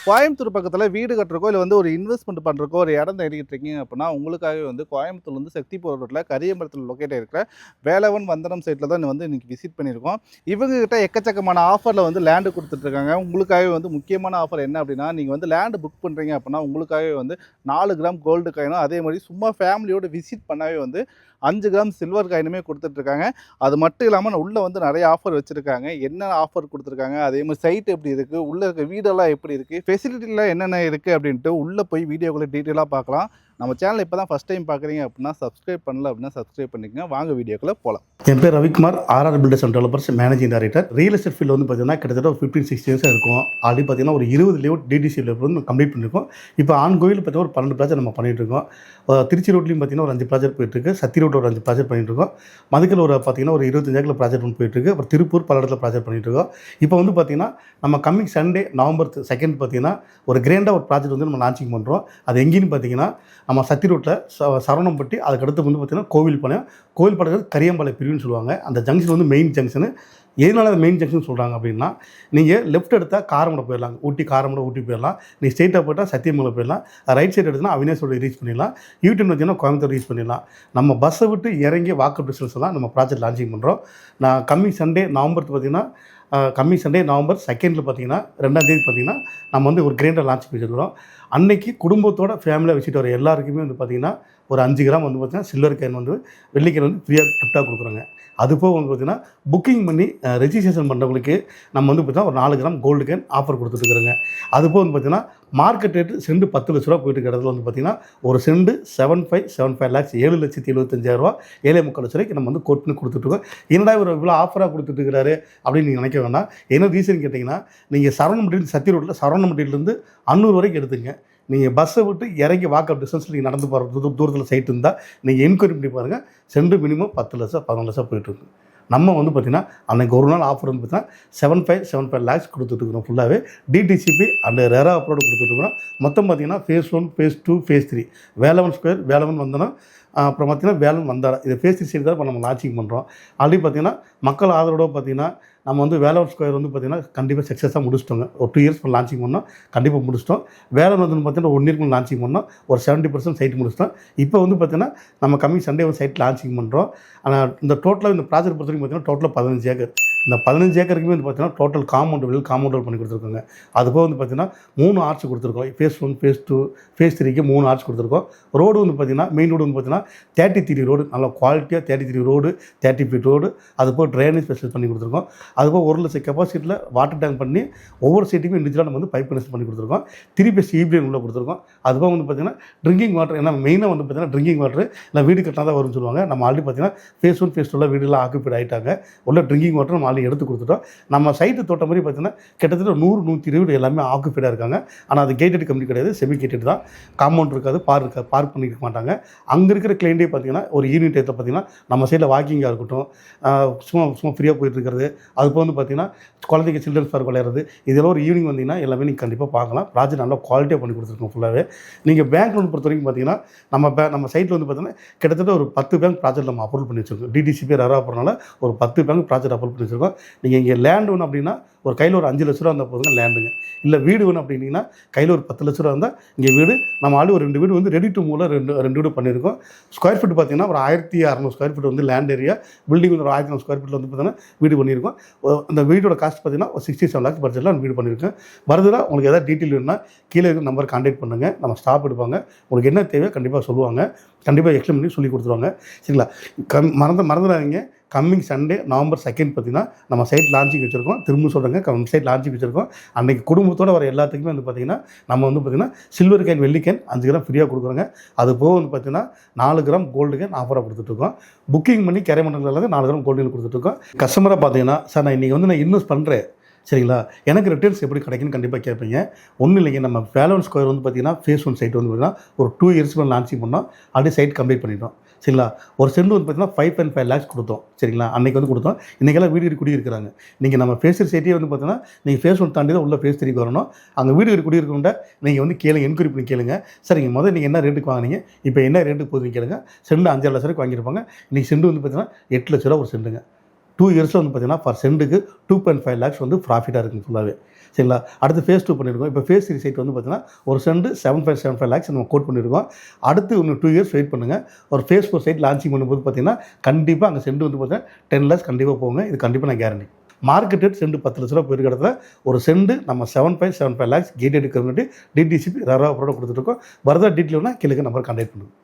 கோயம்புத்தூர் பக்கத்தில் வீடு கட்டுறக்கோ இல்லை வந்து ஒரு இன்வெஸ்ட்மெண்ட் பண்ணுறக்கோ ஒரு இடம் தேடிக்கிட்டு இருக்கீங்க அப்படின்னா உங்களுக்காகவே வந்து கோயம்புத்தூர் வந்து சக்தி போகிற ரோட்டில் கரியம்பலத்தில் லொக்கேட் இருக்கிற வேலவன் வந்தனம் சைட்டில் தான் வந்து இன்றைக்கி விசிட் பண்ணியிருக்கோம். இவங்ககிட்ட எக்கச்சக்கமான ஆஃபரில் வந்து லேண்டு கொடுத்துட்ருக்காங்க. உங்களுக்காகவே வந்து முக்கியமான ஆஃபர் என்ன அப்படின்னா, நீங்கள் வந்து லேண்டு புக் பண்ணுறீங்க அப்படின்னா உங்களுக்காகவே வந்து 4 கிராம் கோல்டு காயினும் அதே மாதிரி சும்மா ஃபேமிலியோடு விசிட் பண்ணவே வந்து 5 கிராம் சில்வர் காயினுமே கொடுத்துட்ருக்காங்க. அது மட்டும் இல்லாமல் உள்ளே வந்து நிறைய ஆஃபர் வச்சுருக்காங்க. என்ன ஆஃபர் கொடுத்துருக்காங்க, அதே மாதிரி சைட் எப்படி இருக்குது, உள்ளே இருக்க வீடெல்லாம் எப்படி இருக்குது, ஃபெசிலிட்டிலாம் என்னென்ன இருக்குது அப்படின்ட்டு உள்ளே போய் வீடியோக்குள்ளே டீட்டெயிலாக பார்க்கலாம். நம்ம சேனல் இப்போ தான் ஃபஸ்ட் டைம் பார்க்குறீங்க அப்படின்னா சப்ஸ்கிரைப் பண்ணல அப்படின்னா சப்ஸ்கிரைப் பண்ணிக்கங்க. வாங்க வீடியோக்குள்ளே போகலாம். என் பேர் Ravikumar, RR builders and developers managing director. Real estate field வந்து பார்த்தீங்கன்னா கிட்டத்தட்ட ஒரு 15-16 இயர்ஸாக இருக்கும். ஆல்ரெடி பார்த்தீங்கன்னா ஒரு 20 லேஅவுட் டிடிசி லெவல் வந்து கம்ப்ளீட் பண்ணியிருக்கோம். இப்போ ஆன்கோயில் பார்த்தீங்கன்னா ஒரு 12 ப்ராஜெக்ட் நம்ம பண்ணிட்டு இருக்கோம். திருச்சி ரோட்லையும் பார்த்தீங்கன்னா ஒரு 5 ப்ராஜெக்ட் போயிட்டுருக்கு. சத்தி ரோட்டில் ஒரு 5 ப்ராஜெக்ட் பண்ணிட்டு இருக்கோம். மதுக்கல் ஒரு பார்த்தீங்கன்னா ஒரு 25 ஏக்கர் ப்ராஜெக்ட் ஒன்று போயிட்டுருக்கு. அப்புறம் திருப்பூர் பல இடத்துல ப்ராஜெக்ட் பண்ணிட்டு இருக்கோம். இப்போ வந்து பார்த்தீங்கன்னா நம்ம கம்மிங் சண்டே நவம்பர் 2 பார்த்தீங்கன்னா ஒரு கிராண்டாக ஒரு ப்ராஜெக்ட் வந்து நம்ம லான்ச்சிங் பண்ணுறோம். அது எங்கேன்னு பார்த்தீங்கன்னா நம்ம சத்தி ரோட்டில் சரவணம்பட்டி, அதுக்கடுத்து வந்து பார்த்தீங்கன்னா கோவில் பாளையம் கரியம்பாளையம் பிரிவுன்னு சொல்லுவாங்க. அந்த ஜங்ஷன் வந்து மெயின் ஜங்ஷனு. எதனால அது மெயின் ஜங்ஷன் சொல்கிறாங்க அப்படின்னா, நீங்கள் லெஃப்ட் எடுத்தால் காரமடை போயிடலாம், ஊட்டி போயிடலாம். நீ ஸ்ட்ரெயிட்டாக போய்ட்டால் சத்தியமங்கலம் போயிடலாம். ரைட் சைடு எடுத்துனா அவினாஷோட ரீச் பண்ணிடலாம். யூடியூன் வச்சிங்கன்னா கோயம்புத்தூர் ரீச் பண்ணிடலாம். நம்ம பஸ்ஸை விட்டு இறங்கி வாக்கப் டிஸ்டன்ஸ் தான் நம்ம ப்ராஜெக்ட் லான்ச்சிங் பண்ணுறோம். நான் கம்மிங் சண்டே நவம்பர் 2 பார்த்தீங்கன்னா 2ஆம் தேதி பார்த்தீங்கன்னா நம்ம வந்து ஒரு கிரைண்டர் லான்ச் பண்ணியிருக்கிறோம். அன்னைக்கு குடும்பத்தோட ஃபேமிலியாக வச்சுட்டு வர எல்லாருக்குமே வந்து பார்த்திங்கன்னா ஒரு 5 கிராம் வந்து பார்த்திங்கன்னா சில்வர் காயின் வந்து வெள்ளிக்காயின் வந்து ஃப்ரீயாக கிஃப்டாக கொடுக்குறோங்க. அதுபோக வந்து பார்த்திங்கன்னா புக்கிங் பண்ணி ரெஜிஸ்ட்ரேஷன் பண்ணுறவங்களுக்கு நம்ம வந்து பார்த்திங்கன்னா ஒரு 4 கிராம் கோல்டு காயின் ஆஃபர் கொடுத்துட்டுருக்குறோங்க. அதுபோக வந்து பார்த்திங்கன்னா மார்க்கெட் ரேட்டு செண்டு 10 லட்ச ரூபா போயிட்டு இருக்கிறதுல வந்து பார்த்திங்கன்னா ஒரு செண்டு 75 லேக்ஸ் 7,75,000 7.25 லட்ச ரூபாய்க்கு நம்ம வந்து கோட் பண்ணி கொடுத்துட்ருக்கோம். என்னடா ஒரு இவ்வளோ ஆஃபராக கொடுத்துட்டுருக்கிறாரு அப்படின்னு நீங்கள் நினைக்க வேண்டாம். என்ன ரீசன் கேட்டிங்கன்னா, நீங்கள் சரவணம்பட்டி சத்தி ரோட்டில் சரவணம்பட்டியிலேருந்து அன்னூர் வரைக்கும் எடுத்துங்க. நீங்கள் பஸ்ஸை விட்டு இறங்கி வாக்கப் டிஸ்டன்ஸில் நீங்கள் நடந்து போகிற தூரத்தில் சைட் இருந்தால் நீங்கள் என்கொயரி பண்ணி பாருங்கள். செண்டு மினிமம் 10 லட்சம் 11 லட்சம் போயிட்டுருக்கு. நம்ம வந்து பார்த்திங்கன்னா அன்றைக்கி ஒரு நாள் ஆஃபர் வந்து பார்த்திங்கன்னா 75 லேக்ஸ் கொடுத்துட்ருக்குறோம். ஃபுல்லாகவே டிடிசிபி அண்ட் ரெரா அப்ரோடு கொடுத்துட்ருக்குறோம். மொத்தம் பார்த்திங்கன்னா phase 1, phase 2, phase 3 Velavan square, Velavan வந்தனம், அப்புறம் பார்த்திங்கன்னா வேலவன் வந்தாரா, இது phase 3 சைடு தான் இப்போ நம்ம லான்ச்சிங் பண்ணுறோம். ஆல்ரெடி பார்த்திங்கன்னா மக்கள் ஆதரவோட பார்த்திங்கன்னா நம்ம வந்து வேலவன் ஸ்கொயர் வந்து பார்த்திங்கன்னா கண்டிப்பாக சக்ஸஸாக முடிச்சிட்டோங்க. ஒரு 2 இயர்ஸ் லான்ச்சிங் பண்ணோம், கண்டிப்பாக முடிச்சிட்டோம். வேலவன் வந்து பார்த்திங்கன்னா 1 இயர்க்கு லான்ச்சிங் பண்ணோம், ஒரு 70% சைட் முடிச்சிட்டோம். இப்போ வந்து பார்த்திங்கன்னா நம்ம கம்மிங் சண்டே வந்து சைட் லான்ச்சிங் பண்ணுறோம். ஆனால் இந்த டோட்டலாக இந்த ப்ராஜெக்ட் பொறுத்த வரைக்கும் பார்த்திங்கன்னா டோட்டலாக 15 ஏக்கர். இந்த 15 ஏக்கருக்குமே வந்து பார்த்திங்கன்னா டோட்டல் காம்பவுண்ட் பண்ணி கொடுத்துருக்கோங்க. அதுபோக வந்து பார்த்திங்கன்னா 3 ஆர்ச் கொடுத்துருக்கோம். phase 1, phase 2, phase 3க்கு 3 ஆர்ச் கொடுத்துருக்கோம். ரோடு வந்து பார்த்திங்கன்னா மெயின் ரோடு வந்து பார்த்திங்கன்னா 33 ரோடு, நல்லா குவாலிட்டியாக 33 ரோடு, 30 ஃபீட் ரோடு. அதுபோக ட்ரைனேஜ் ஸ்பெஷல் பண்ணி கொடுத்துருக்கோம். அதுபோக 1 லட்சம் கெப்பாசிட்டியில் வாட்டர் டேங்க் பண்ணி ஒவ்வொரு சைட்டுக்கும் இண்டிவிஜுவலாக நம்ம வந்து பைப் கனெக்ஷன் பண்ணி கொடுத்துருக்கோம். 3 பேஸ் ஈபிஎன் உள்ள கொடுத்துருக்கோம். அதுபோக வந்து பார்த்திங்கன்னா ட்ரிங்கிங் வாட்டர், ஏன்னா மெயினாக வந்து பார்த்திங்கன்னா ட்ரிங்கிங் வாட்டர் இல்லை வீடு கட்டினா தான் வரும்னு சொல்லுவாங்க. நம்ம ஆல்ரெடி பார்த்திங்கன்னா phase 1, phase 2 வீடுலாம் ஆக்குபைட் ஆகிட்டாங்க. உள்ள ட்ரிங்கிங் வாட்டர் நம்ம ஆல்ரெடி எடுத்து கொடுத்துட்டோம். நம்ம சைட்டு தோட்ட மாதிரி பார்த்திங்கன்னா கிட்டத்தட்ட 100-120 எல்லாமே ஆக்குபைடாக இருக்காங்க. ஆனால் அது கேட்டட் கம்பெனி கிடையாது, செமி கேட்டட் தான். காம்பவுண்ட் இருக்காது, பார்க் பண்ணிக்க மாட்டாங்க. அங்கே இருக்கிற கிளைண்டே பார்த்திங்கன்னா ஒரு ஈவினிங் டயத்தில் பார்த்திங்கன்னா நம்ம சைடில் வாக்கிங்காக இருக்கட்டும், சும்மா ஃப்ரீயாக போயிட்டு இருக்கிறது, அதுபோக வந்து பார்த்திங்கன்னா குழந்தைக்கு சில்ட்ரன்ஸ் பார்க் விளையாடுறது, இதெல்லாம் ஒரு ஈவினிங் வந்தீங்கன்னா எல்லாமே நீங்கள் கண்டிப்பாக பார்க்கலாம். ப்ராஜெக்ட் நல்லா குவாலிட்டியாக பண்ணி கொடுத்துருக்கோம். ஃபுல்லாகவே நீங்கள் பேங்க் லோன் பொறுத்த வரைக்கும் பார்த்திங்கன்னா நம்ம சைட்டில் வந்து பார்த்திங்கன்னா கிட்டத்தட்ட ஒரு 10 பேங்க் ப்ராஜெக்ட் நம்ம அப்ரூவல் பண்ணி வச்சுருக்கோம். டிடிசிபி ரெரா போகிறனால ஒரு 10 பேங்க் ப்ராஜெக்ட் அப்ரூவல் பண்ணி வச்சுருக்கோம். நீங்கள் இங்கே லேண்ட் வேணும் அப்படின்னா ஒரு கையில் ஒரு 5 லட்ச ரூபா இருந்தால் போதுங்க லேண்டுங்க. இல்லை வீடு வேணும் அப்படின்னா கையில் ஒரு 10 லட்ச ரூபா இருந்தால் இங்கே வீடு நம்ம ஆளு ஒரு 2 வீடு வந்து ரெடி டு மூவில் 2 வீடு பண்ணியிருக்கோம். ஸ்கொயர் ஃபீட் பார்த்திங்கன்னா ஒரு 1600 ஸ்கொயர் ஃபீட் வந்து லேண்ட் ஏரியா, பில்டிங் வந்து ஒரு 1400 ஸ்கொயர் ஃபீட்டில் வந்து பார்த்திங்கன்னா வீடு பண்ணியிருக்கோம். அந்த வீடோட காஸ்ட் பார்த்திங்கன்னா ஒரு 67 lakhs பட்ஜெட்டில் அந்த வீடு பண்ணியிருக்கேன். வருதுன்னா உங்களுக்கு எதாவது டீட்டெயில் வேணும்னா கீழே இருக்கிற நம்பர் கான்டாக்ட் பண்ணுங்கள். நம்ம ஸ்டாப் எடுப்பாங்க. உங்களுக்கு என்ன தேவையோ கண்டிப்பாக சொல்லுவாங்க, கண்டிப்பாக எக்ஸ்பிளைன் பண்ணி சொல்லி கொடுத்துருவாங்க. சரிங்களா? மறந்துடாதீங்க. கம்மிங் சண்டே நவம்பர் 2 பார்த்திங்கன்னா நம்ம சைட் லான்ச்சிங் வச்சுருக்கோம். திரும்ப சொல்கிறேங்க, சைட் லான்ச்சிங் வச்சுருக்கோம். அன்றைக்கி குடும்பத்தோடு வர எல்லாத்துக்குமே வந்து பார்த்திங்கன்னா நம்ம வந்து பார்த்திங்கன்னா சில்வர் காயின், வெள்ளி காயின் 5 கிராம் ஃப்ரீயாக கொடுக்குறோங்க. அது போக வந்து பார்த்திங்கன்னா 4 கிராம் கோல்டு காயின் ஆஃபராக கொடுத்துட்ருக்கோம். புக்கிங் பண்ணி கரைமண்டலத்தில் 4 கிராம் கோல்டு காயின் கொடுத்துட்ருக்கோம். கஸ்டமராக பார்த்தீங்கன்னா, சார் நான் இன்றைக்கி வந்து நான் இன்வெஸ்ட் பண்ணுறேன், சரிங்களா, எனக்கு ரிட்டர்ன்ஸ் எப்படி கிடைக்குன்னு கண்டிப்பாக கேட்பீங்க. ஒன்றும் இல்லைங்க, நம்ம வேலவன் ஸ்கொயர் வந்து பார்த்திங்கன்னா phase 1 சைட் வந்து பார்த்திங்கன்னா ஒரு 2 இயர்ஸ் மேலே லான்ச்சிங் பண்ணோம். அப்படியே சைட் கம்ப்ளீட் பண்ணிட்டோம். சரிங்களா? ஒரு செண்டு வந்து பார்த்திங்கன்னா 5.5 lakhs கொடுத்தோம். சரிங்களா? அன்றைக்கி வந்து கொடுத்தோம். இன்றைக்கெல்லாம் வீடு குடியிருக்கிறாங்க. நீங்கள் நம்ம phase 3 சைட்டே வந்து பார்த்திங்கன்னா நீங்கள் phase 1 தாண்டி தான் உள்ள phase 3க்கு வரணும். அங்கே வீடு குடியிருக்கவங்க நீங்கள் வந்து கேளுங்க, என்கொயரி பண்ணி கேளுங்க. சரிங்க, முதல்ல நீங்கள் என்ன ரேட்டுக்கு வாங்கினீங்க, இப்போ என்ன ரேட்டுக்கு போகுதுன்னு கேளுங்க. செண்டு 5 லட்ச ரூபாய்க்கு வாங்கியிருப்பாங்க. இன்றைக்கி செண்டு வந்து பார்த்திங்கன்னா 8 லட்ச ரூபா ஒரு செண்டுங்க. 2 இயர்ஸில் வந்து பார்த்திங்கன்னா பர் செண்டுக்கு 2.5 lakhs வந்து ப்ராஃபிட்டாக இருக்குங்க ஃபுல்லாகவே. சரிங்களா. அடுத்து ஃபேஸ் 2 பண்ணியிருக்கோம். இப்போ ஃபேஸ் 3 சைட் வந்து பார்த்தீங்கன்னா ஒரு சென்ட் 7.75 lakhs நம்ம கோட் பண்ணியிருக்கோம். அடுத்து இன்னும் 2 years வெயிட் பண்ணுங்கள். ஒரு ஃபேஸ் 4 சைட் லான்ச்சிங் பண்ணும்போது பார்த்தீங்கன்னா கண்டிப்பாக அங்கே சென்ட் வந்து பார்த்தீங்கன்னா 10 lakhs கண்டிப்பாக போங்க. இது கண்டிப்பாக நான் கேரண்டி. மார்க்கெட் ரேட் சென்ட் 10 லட்ச ரூபா போயிருக்க இடத்துல ஒரு சென்ட் நம்ம 7.75 lakhs gated community DTCP ரரா product கொடுத்துருக்கோம். வரதா டீட்டெயில்னா கீழே நம்பர் கான்டாக்ட் பண்ணுங்க.